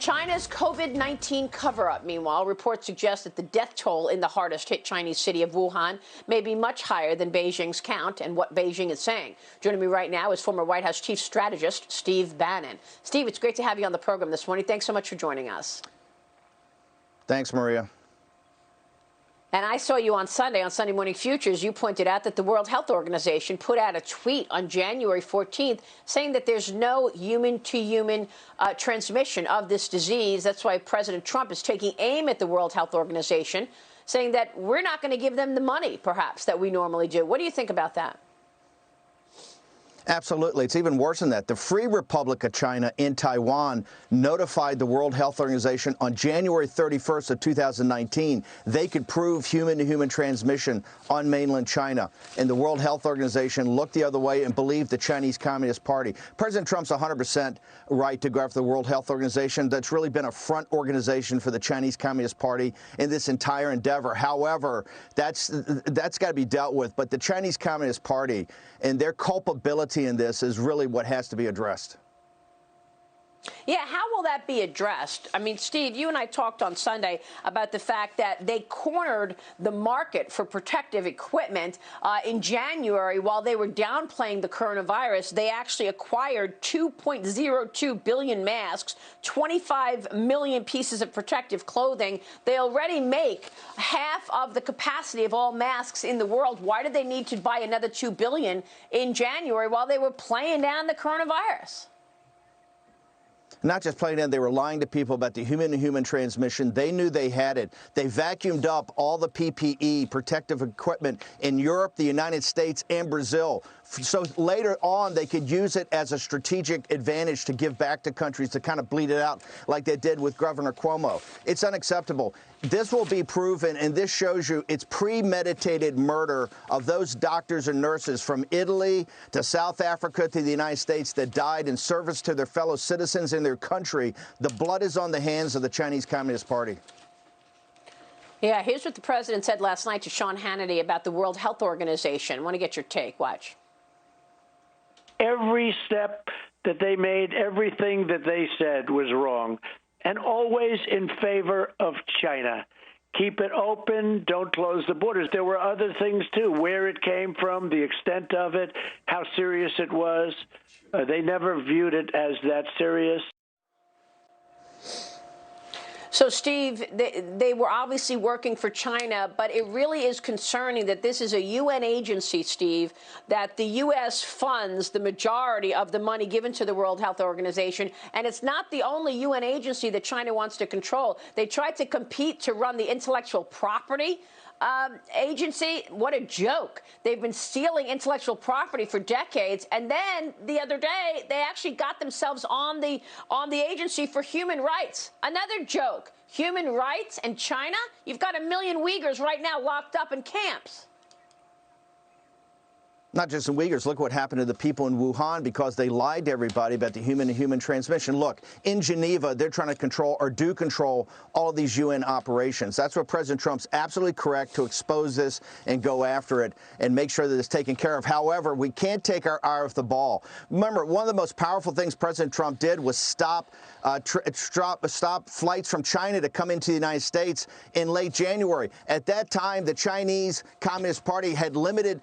China's COVID-19 cover-up, meanwhile, reports suggest that the death toll in the hardest-hit Chinese city of Wuhan may be much higher than Beijing's count and what Beijing is saying. Joining me right now is former White House chief strategist Steve Bannon. Steve, it's great to have you on the program this morning. Thanks so much for joining us. Thanks, Maria. And I saw you on Sunday Morning Futures. You pointed out that the World Health Organization put out a tweet on January 14th saying that there's no human-to-human transmission of this disease. That's why President Trump is taking aim at the World Health Organization, saying that we're not going to give them the money, perhaps, that we normally do. What do you think about that? Absolutely. It's even worse than that. The Free Republic of China in Taiwan notified the World Health Organization on January 31st of 2019 they could prove human-to-human transmission on mainland China. And the World Health Organization looked the other way and believed the Chinese Communist Party. President Trump's 100% right to go after the World Health Organization. That's really been a front organization for the Chinese Communist Party in this entire endeavor. However, that's got to be dealt with. But the Chinese Communist Party and their culpability in this is really what has to be addressed. Yeah, how will that be addressed? I mean, Steve, you and I talked on Sunday about the fact that they cornered the market for protective equipment in January while they were downplaying the coronavirus. They actually acquired 2.02 billion masks, 25 million pieces of protective clothing. They already make half of the capacity of all masks in the world. Why did they need to buy another 2 billion in January while they were playing down the coronavirus? Not just playing in, they were lying to people about the human-to-human transmission. They knew they had it. They vacuumed up all the PPE, protective equipment, in Europe, the United States, and Brazil. So later on, they could use it as a strategic advantage to give back to countries to kind of bleed it out like they did with Governor Cuomo. It's unacceptable. This will be proven, and this shows you it's premeditated murder of those doctors and nurses from Italy to South Africa to the United States that died in service to their fellow citizens in their country. The blood is on the hands of the Chinese Communist Party. Yeah, here's what the president said last night to Sean Hannity about the World Health Organization. I want to get your take. Watch. Every step that they made, everything that they said was wrong, and always in favor of China. Keep it open. Don't close the borders. There were other things, too, where it came from, the extent of it, how serious it was. They never viewed it as that serious. So, Steve, they were obviously working for China, but it really is concerning that this is a UN agency, Steve, that the U.S. funds the majority of the money given to the World Health Organization. And it's not the only UN agency that China wants to control. They tried to compete to run the intellectual property agency. What a joke. They've been stealing intellectual property for decades. And then the other day, they actually got themselves on the Agency for Human Rights. Another joke. Human rights and China? You've got 1 million Uyghurs right now locked up in camps. Not just in Uyghurs. Look what happened to the people in Wuhan because they lied to everybody about the human-to-human transmission. Look, in Geneva, they're trying to control or do control all of these UN operations. That's where President Trump's absolutely correct to expose this and go after it and make sure that it's taken care of. However, we can't take our eye off the ball. Remember, one of the most powerful things President Trump did was stop flights from China to come into the United States in late January. At that time, the Chinese Communist Party had limited,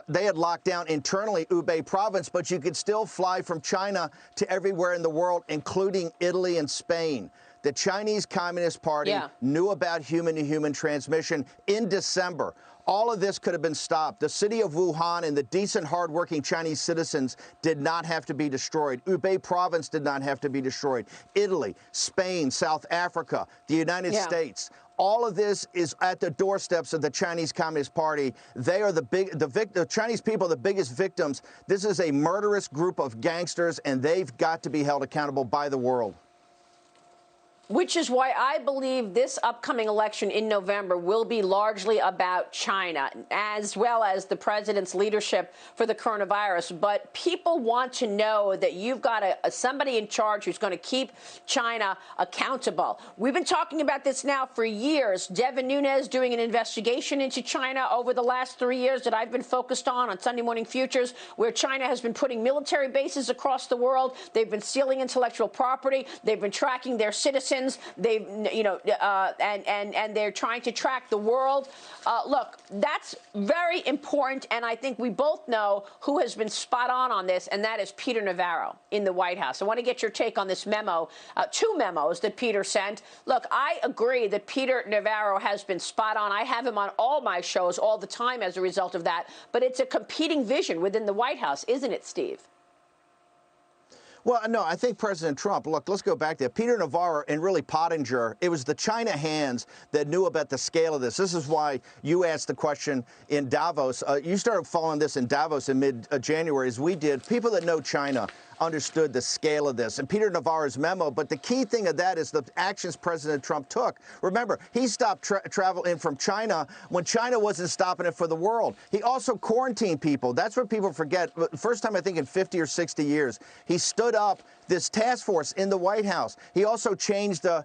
they had locked down internally Hubei province, but you could still fly from China to everywhere in the world, including Italy and Spain. The Chinese Communist Party knew about human-to-human transmission in December. All of this could have been stopped. The city of Wuhan and the decent, hardworking Chinese citizens did not have to be destroyed. Hubei province did not have to be destroyed. Italy, Spain, South Africa, the United States. All of this is at the doorsteps of the Chinese Communist Party. They are the Chinese people are the biggest victims. This is a murderous group of gangsters, and they've got to be held accountable by the world. Which is why I believe this upcoming election in November will be largely about China, as well as the president's leadership for the coronavirus. But people want to know that you've got somebody in charge who's going to keep China accountable. We've been talking about this now for years. Devin Nunes doing an investigation into China over the last 3 years that I've been focused on Sunday Morning Futures, where China has been putting military bases across the world. They've been stealing intellectual property. They've been tracking their citizens. They've, and they're trying to track the world. Look, that's very important, and I think we both know who has been spot on this, and that is Peter Navarro in the White House. I want to get your take on this memo, two memos that Peter sent. Look, I agree that Peter Navarro has been spot on. I have him on all my shows all the time as a result of that, but it's a competing vision within the White House, isn't it, Steve? Well, no, I think President Trump, look, let's go back there. Peter Navarro and really Pottinger, it was the China hands that knew about the scale of this. This is why you asked the question in Davos. You started following this in Davos in mid-January, as we did. People that know China understood the scale of this, and Peter Navarro's memo. But the key thing of that is the actions President Trump took. Remember, he stopped travel in from China when China wasn't stopping it for the world. He also quarantined people. That's what people forget. First time, I think, in 50 or 60 years, he stood up this task force in the White House. He also changed the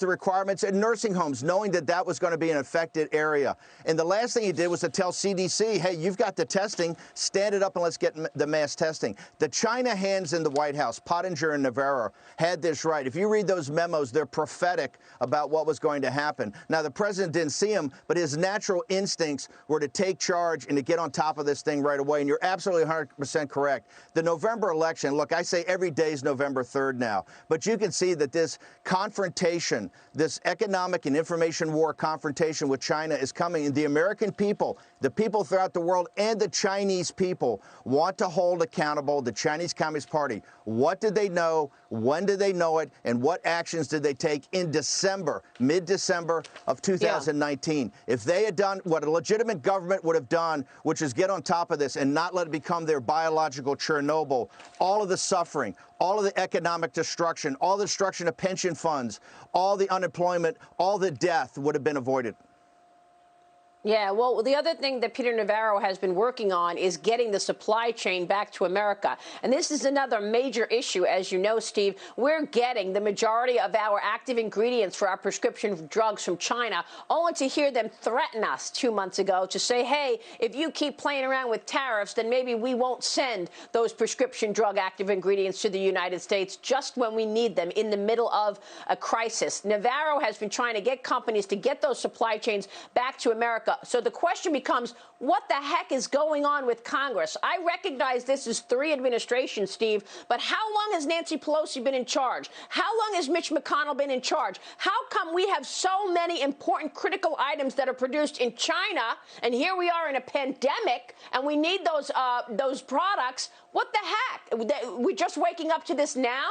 requirements in nursing homes, knowing that that was going to be an affected area. And the last thing he did was to tell CDC, hey, you've got the testing, stand it up and let's get the mass testing. The China hands in the White House, Pottinger and Navarro, had this right. If you read those memos, they're prophetic about what was going to happen. Now, the president didn't see them, but his natural instincts were to take charge and to get on top of this thing right away. And you're absolutely 100% correct. The November election, look, I say every day is November 3rd now, but you can see that this confrontation, this economic and information war confrontation with China is coming. And the American people, the people throughout the world, and the Chinese people want to hold accountable the Chinese Communist Party. What did they know? When did they know it? And what actions did they take in December, mid-December of 2019? Yeah. If they had done what a legitimate government would have done, which is get on top of this and not let it become their biological Chernobyl, all of the suffering, all of the economic destruction, all the destruction of pension funds, all the unemployment, all the death would have been avoided. Yeah, well, the other thing that Peter Navarro has been working on is getting the supply chain back to America. And this is another major issue, as you know, Steve. We're getting the majority of our active ingredients for our prescription drugs from China, only to hear them threaten us 2 months ago to say, hey, if you keep playing around with tariffs, then maybe we won't send those prescription drug active ingredients to the United States just when we need them in the middle of a crisis. Navarro has been trying to get companies to get those supply chains back to America. So the question becomes, what the heck is going on with Congress? I recognize this is 3 administrations, Steve, but how long has Nancy Pelosi been in charge? How long has Mitch McConnell been in charge? How come we have so many important critical items that are produced in China, and here we are in a pandemic, and we need those products? What the heck? We're just waking up to this now?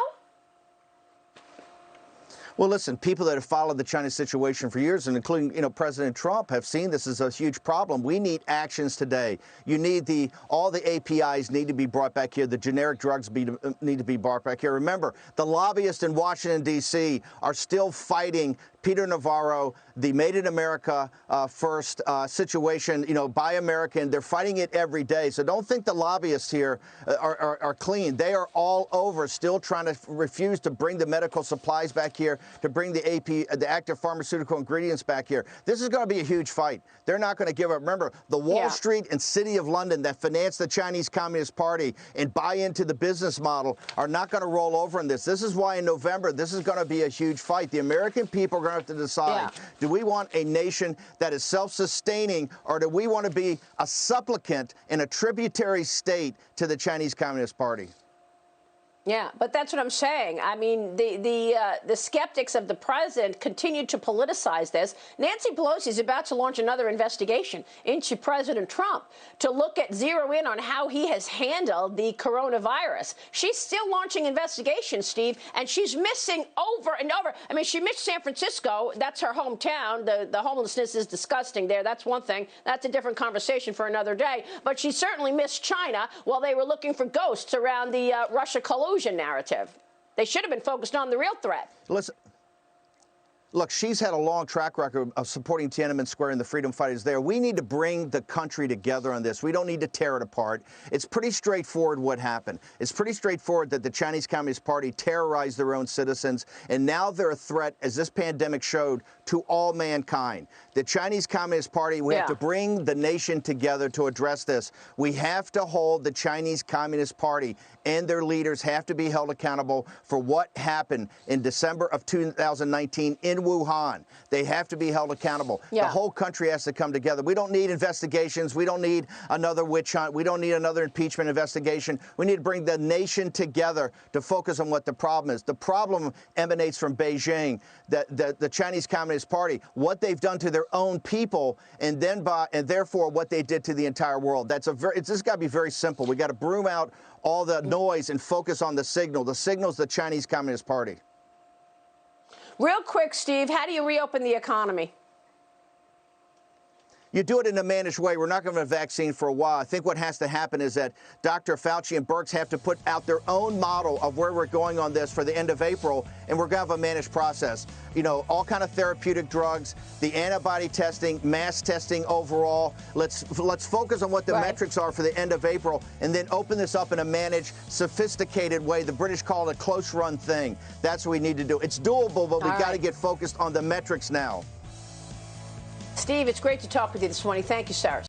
Well, listen, people that have followed the China situation for years, and including, President Trump, have seen this as a huge problem. We need actions today. You need all the APIs need to be brought back here. The generic drugs need to be brought back here. Remember, the lobbyists in Washington, D.C. are still fighting Peter Navarro, the Made in America first situation, Buy American. They're fighting it every day. So don't think the lobbyists here are clean. They are all over, still trying to refuse to bring the medical supplies back here, to bring the active pharmaceutical ingredients back here. This is going to be a huge fight. They're not going to give up. Remember, the Wall Street and City of London that finance the Chinese Communist Party and buy into the business model are not going to roll over in this. This is why in November, this is going to be a huge fight. The American people are going to have to decide, do we want a nation that is self-sustaining, or do we want to be a supplicant and a tributary state to the Chinese Communist Party? Yeah, but that's what I'm saying. I mean, the skeptics of the president continue to politicize this. Nancy Pelosi is about to launch another investigation into President Trump to zero in on how he has handled the coronavirus. She's still launching investigations, Steve, and she's missing over and over. I mean, she missed San Francisco. That's her hometown. The homelessness is disgusting there. That's one thing. That's a different conversation for another day. But she certainly missed China while they were looking for ghosts around the Russia collusion narrative. They should have been focused on the real threat. Listen, Look, she's had a long track record of supporting Tiananmen Square and the freedom fighters there. We need to bring the country together on this. We don't need to tear it apart. It's pretty straightforward what happened. It's pretty straightforward that the Chinese Communist Party terrorized their own citizens, and now they're a threat, as this pandemic showed, to all mankind. The Chinese Communist Party, we have to bring the nation together to address this. We have to hold the Chinese Communist Party and their leaders have to be held accountable for what happened in December of 2019 in Wuhan. They have to be held accountable. The whole country has to come together. We don't need investigations. We don't need another witch hunt. We don't need another impeachment investigation. We need to bring the nation together to focus on what the problem is. The problem emanates from Beijing, the Chinese Communist Party, what they've done to their own people, and therefore what they did to the entire world. This has got to be very simple. We got to broom out all the noise and focus on the signal. The signal's the Chinese Communist Party. Real quick, Steve, how do you reopen the economy? You do it in a managed way. We're not going to have a vaccine for a while. I think what has to happen is that Dr. Fauci and Birx have to put out their own model of where we're going on this for the end of April, and we're going to have a managed process. You know, all kind of therapeutic drugs, the antibody testing, mass testing overall. Let's focus on what the metrics are for the end of April, and then open this up in a managed, sophisticated way. The British call it a close-run thing. That's what we need to do. It's doable, but we've got to get focused on the metrics now. Steve, it's great to talk with you this morning. Thank you, sir.